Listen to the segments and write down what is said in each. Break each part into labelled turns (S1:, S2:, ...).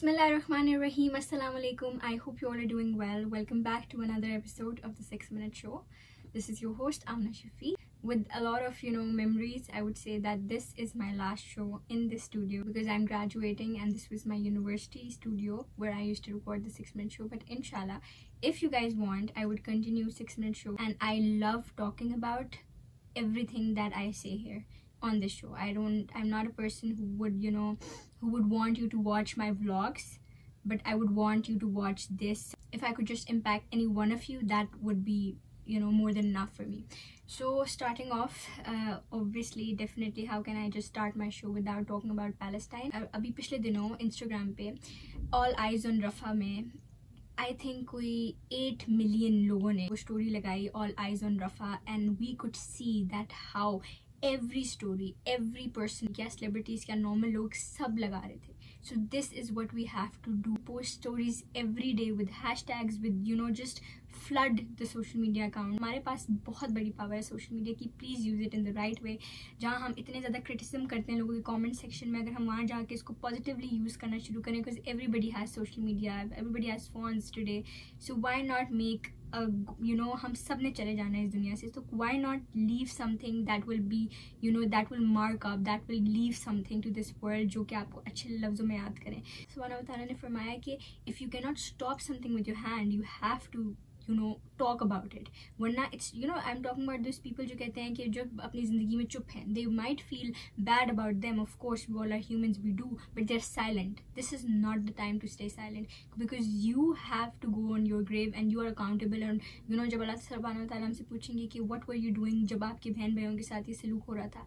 S1: Bismillahirrahmanirrahim. Assalamu alaikum. I hope you all are doing well. Welcome back to another episode of the 6 Minute Show. This is your host Amna Shafi. With a lot of memories, I would say that this is my last show in this studio because I'm graduating and this was my university studio where I used to record the 6 Minute Show. But inshallah, if you guys want, I would continue 6 Minute Show, and I love talking about everything that I say here on this show. I'm not a person who would want you to watch my vlogs, but I would want you to watch this. If I could just impact any one of you, that would be more than enough for me. So starting off, obviously, definitely, how can I just start my show without talking about Palestine? अभी पिछले दिनों Instagram पे All Eyes on Rafah में I think कोई 8 million लोगों ने वो story लगाई All Eyes on Rafah, and we could see that how every story, every person, क्या celebrities, क्या normal लोग सब लगा रहे थे. So this is what we have to do. Post stories every day with hashtags, with just flood the social media account. हमारे पास बहुत बड़ी power है social media की. Please use it in the right way. जहाँ हम इतने ज़्यादा criticism करते हैं लोगों के comment section में, अगर हम वहाँ जाके इसको positively use करना शुरू करें, because everybody has social media, everybody has phones today. So why not make हम सब ने चले जाना है इस दुनिया से, तो why not leave something that will be that will mark up, that will leave something to this world जो कि आपको अच्छे लफ्ज़ों में याद करें. सुभान ताला ने फरमाया कि if you cannot stop something with your hand, you have to talk about it. वरना it's I'm talking about those people जो कहते हैं कि जो अपनी ज़िंदगी में चुप हैं. They might feel bad about them, of course, we all are humans, we do, but they're silent. This is not the time to stay silent, because you have to go on your grave and you are accountable. And जब अल्लाह सुब्हानहू व तआला हमसे पूछेंगे कि what were you doing जब आपके बहन भाइयों के साथ ये सलूक हो रहा था,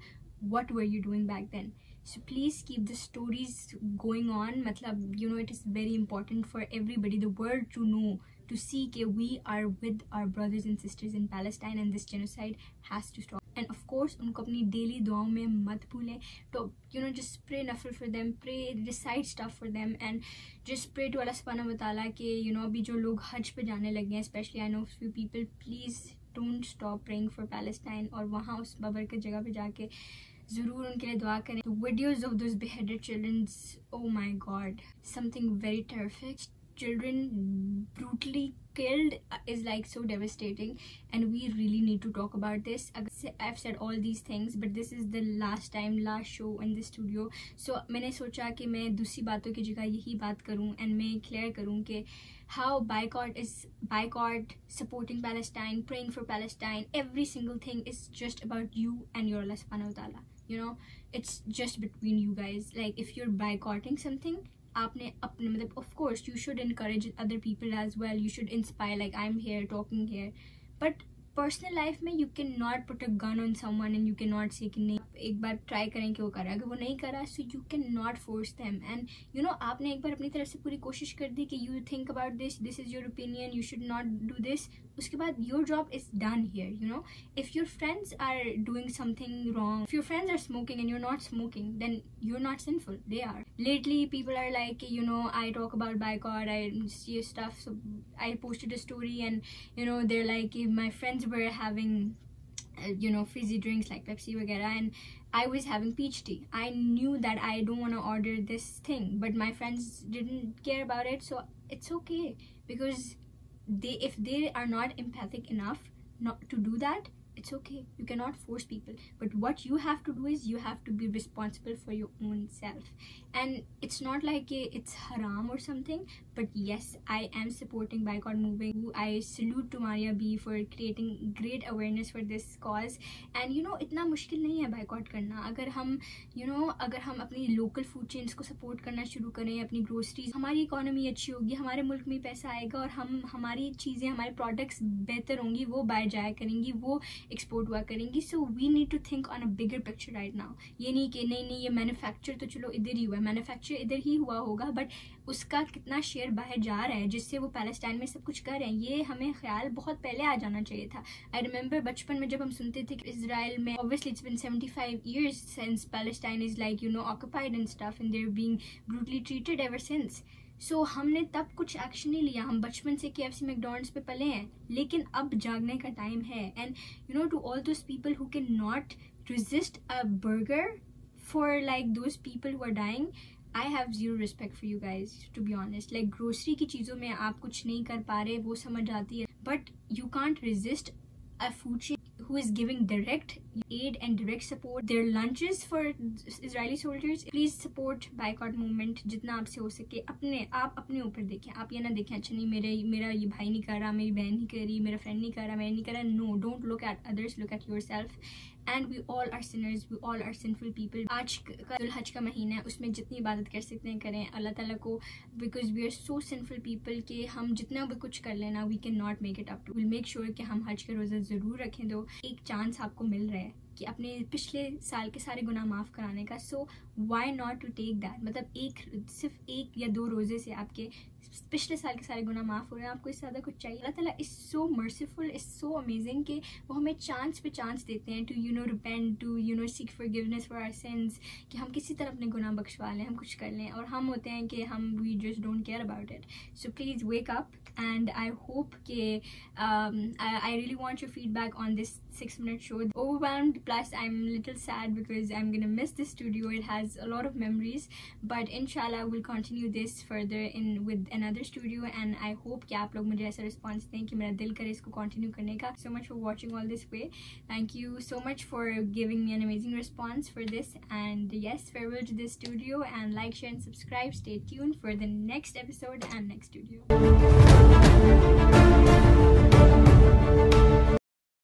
S1: what were you doing back then? So please keep the stories going on. मतलब it is very important for everybody, the world, to know, to see that we are with our brothers and sisters in Palestine, and this genocide has to stop. And of course, उनको अपनी daily दुआओं में मत भूलें. तो just pray nafil for them, pray, recite stuff for them, and just pray to Allah subhanahu wa ta'ala कि अभी जो लोग हज पे जाने लगे हैं, especially I know few people, please don't stop praying for Palestine. और वहाँ उस बाबरकत जगह पे जाके ज़रूर उनके लिए दुआ करें. The videos of those beheaded children, oh my god, something very terrific. Children brutally killed is so devastating, and we really need to talk about this. I've said all these things, but this is the last show in the studio. So मैंने सोचा कि मैं दूसरी बातों की जगह यही बात करूं, and मैं clear करूं कि how boycott, supporting Palestine, praying for Palestine, every single thing is just about you and your Allah subhanahu wa ta'ala. It's just between you guys. Like, if you're boycotting something, आपने अपने of course you should encourage other people as well, you should inspire, like I'm here talking here, but personal life में you cannot put a gun on someone and you cannot say कि नहीं, एक बार try करें कि वो करा, अगर वो नहीं करा, so you cannot force them. And आपने एक बार अपनी तरफ से पूरी कोशिश कर दी कि you think about this is your opinion, you should not do this, उसके बाद your job is done here. If your friends are doing something wrong, if your friends are smoking and you're not smoking, then you're not sinful, they are. Lately people are like, I talk about boycott, I see stuff, so I posted a story, and they're like, if my friends were having fizzy drinks like Pepsi वगैरह, and I was having peach tea, I knew that I don't want to order this thing, but my friends didn't care about it, so it's okay, because if they are not empathic enough not to do that, it's okay. You cannot force people, but what you have to do is you have to be responsible for your own self. And it's not like it's haram or something, but yes, I am supporting boycott movement. I salute to Maria B for creating great awareness for this cause. And इतना मुश्किल नहीं है boycott करना. अगर हम अपनी local food chains को support करना शुरू करें, अपनी groceries, हमारी economy अच्छी होगी, हमारे मुल्क में पैसा आएगा, और हमारी चीज़ें, हमारे products बेहतर होंगी, वो बाहर जाया करेंगी, वो एक्सपोर्ट हुआ करेंगी. So we need to think on a bigger picture right now. ये नहीं कि नहीं ये मैन्युफैक्चर तो चलो इधर ही हुआ है, मैन्युफैक्चर इधर ही हुआ होगा, बट उसका कितना शेयर बाहर जा रहा है जिससे वो पैलेस्टाइन में सब कुछ कर रहे हैं, ये हमें ख्याल बहुत पहले आ जाना चाहिए था. आई रिमेंबर बचपन में जब हम सुनते थे कि इसराइल में, obviously it's been 75 years since Palestine is occupied and stuff, and they're being brutally treated ever since. सो हमने तब कुछ एक्शन नहीं लिया. हम बचपन से KFC मैकडॉनल्ड्स पे पले हैं, लेकिन अब जागने का टाइम है. And to all those people who can not resist a burger for those people who are dying, I have zero respect for you guys, to be honest. Like grocery की चीज़ों में आप कुछ नहीं कर पा रहे, वो समझ आती है, but you can't resist a food chain who is giving direct aid and direct support their lunches for Israeli soldiers. Please support boycott movement जितना आपसे हो सके. आप अपने ऊपर देखें. आप ये ना देखें अच्छा नहीं मेरा ये भाई नहीं कर रहा, मेरी बहन नहीं कर रही, मेरा फ्रेंड नहीं कर रहा, मैं नहीं कर रहा. No, don't look at others, look at yourself. And we all are sinners, we all are sinful people. आज का हज का महीना है, उसमें जितनी इबादत कर सकते हैं करें अल्लाह ताला को, because we are so sinful people कि हम जितना भी कुछ कर लेना we cannot make it up to. We'll make sure कि हम हज का रोज़ा ज़रूर रखें. दो एक चांस आपको मिल रहा है कि अपने पिछले साल के सारे गुनाह माफ़ कराने का. So why not to take that. मतलब सिर्फ एक या दो रोज़े से आपके पिछले साल के सारे गुनाह माफ़ हो रहे हैं. आपको इससे ज़्यादा कुछ चाहिए? Allah Ta'ala is so merciful, is so amazing कि वो हमें चांस पे चांस देते हैं to repent, to seek forgiveness for our sins, कि हम किसी तरह अपने गुनाह बख्शवा लें, हम कुछ कर लें. और हम होते हैं कि हम we just don't care about it. So please wake up. And I hope I really want your feedback on this 6-minute show. Overwhelmed, plus I'm a little sad because I'm gonna miss the studio. It has a lot of memories, but inshallah we'll continue this further with another studio. And I hope कि आप लोग मुझे ऐसा response दें कि मेरा दिल करे इसको continue करने का. So much for watching all this way. Thank you so much for giving me an amazing response for this. And yes, farewell to this studio, and like, share and subscribe. Stay tuned for the next episode and next studio.